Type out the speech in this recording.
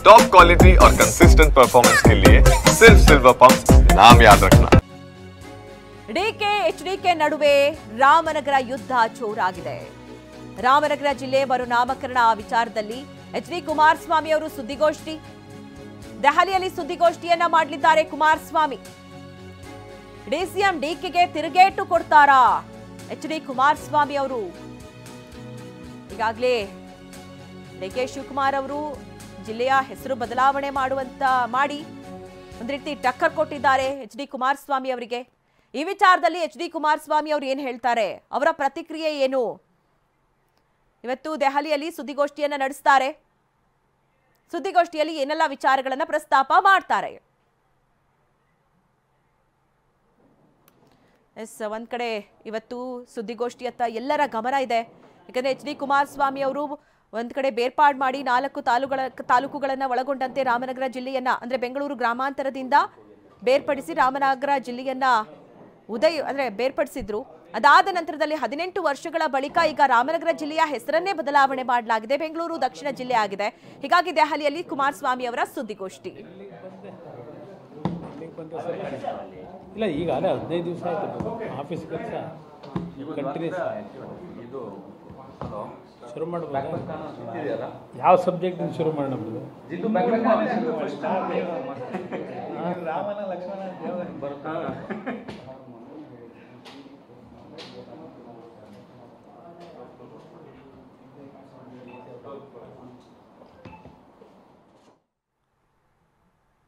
Top quality और consistent performance के लिए सिर्फ सिल्वर पंप नाम याद रखना। ಡಿಕೆ ಎಚ್ಡಿಕೆ ನಡುವೆ ರಾಮನಗರ ಯುದ್ಧ ಜೋರಾಗಿದೆ. ರಾಮನಗರ ಜಿಲ್ಲೆ ಮರುನಾಮಕರಣ ವಿಚಾರದಲ್ಲಿ ಎಚ್ಡಿ ಕುಮಾರಸ್ವಾಮಿ ಅವರು ಸುದ್ದಿಗೋಷ್ಠಿ, ದೆಹಲಿಯಲ್ಲಿ ಸುದ್ದಿಗೋಷ್ಠಿಯನ್ನ ಮಾಡಲಿದ್ದಾರೆ ಕುಮಾರಸ್ವಾಮಿ. ಡಿಸಿಎಂ ಡಿಕೆಗೆ ತಿರುಗೇಟು ಕೊಡ್ತಾರಾ ಎಚ್ಡಿ ಕುಮಾರಸ್ವಾಮಿ ಅವರು? ಈಗಾಗಲೇ ಡಿಕೆ ಶಿವಕುಮಾರ್ ಅವರು ಜಿಲ್ಲೆಯ ಹೆಸರು ಬದಲಾವಣೆ ಮಾಡಿ ಒಂದು ರೀತಿ ಟಕ್ಕರ್ ಕೊಟ್ಟಿದ್ದಾರೆ ಎಚ್ಡಿ ಕುಮಾರಸ್ವಾಮಿ ಅವರಿಗೆ. ಈ ವಿಚಾರದಲ್ಲಿ ಎಚ್ಡಿ ಕುಮಾರಸ್ವಾಮಿ ಅವರು ಏನು ಹೇಳ್ತಾರೆ, ಅವರ ಪ್ರತಿಕ್ರಿಯೆ ಏನು? ಇವತ್ತು ದೆಹಲಿಯಲ್ಲಿ ಸುದ್ದಿಗೋಷ್ಠಿಯನ್ನ ನಡೆಸ್ತಾರೆ. ಸುದ್ದಿಗೋಷ್ಠಿಯಲ್ಲಿ ಏನೆಲ್ಲ ವಿಚಾರಗಳನ್ನ ಪ್ರಸ್ತಾಪ ಮಾಡ್ತಾರೆ? ಒಂದ್ ಕಡೆ ಇವತ್ತು ಸುದ್ದಿಗೋಷ್ಠಿಯತ್ತ ಎಲ್ಲರ ಗಮನ ಇದೆ. ಯಾಕಂದ್ರೆ ಎಚ್ಡಿ ಕುಮಾರಸ್ವಾಮಿ ಅವರು ಒಂದ್ ಕಡೆ ಬೇರ್ಪಾಡು ಮಾಡಿ 4 ತಾಲೂಕುಗಳನ್ನ ಒಳಗೊಂಡಂತೆ ರಾಮನಗರ ಜಿಲ್ಲೆಯನ್ನ ಅಂದ್ರೆ ಬೆಂಗಳೂರು ಗ್ರಾಮಾಂತರದಿಂದ ಬೇರ್ಪಡಿಸಿ ರಾಮನಗರ ಜಿಲ್ಲೆಯನ್ನ ಬೇರ್ಪಡಿಸಿದ್ರು. ಅದಾದ ನಂತರದಲ್ಲಿ 18 ವರ್ಷಗಳ ಬಳಿಕ ಈಗ ರಾಮನಗರ ಜಿಲ್ಲೆಯ ಹೆಸರನ್ನೇ ಬದಲಾವಣೆ ಮಾಡಲಾಗಿದೆ. ಬೆಂಗಳೂರು ದಕ್ಷಿಣ ಜಿಲ್ಲೆ ಆಗಿದೆ. ಹೀಗಾಗಿ ದೆಹಲಿಯಲ್ಲಿ ಕುಮಾರಸ್ವಾಮಿ ಅವರ ಸುದ್ದಿಗೋಷ್ಠಿ. ಇಲ್ಲ, ಈಗ 15 ದಿವಸ ಆಯ್ತು ಆಫೀಸ್ ಕೆಲಸ ಕಂಟಿನ್ಯೂಸ್ ಶುರು ಮಾಡ್ಬೋದು. ಯಾವ ಸಬ್ಜೆಕ್ಟ್ ಶುರು ಮಾಡಬಹುದು?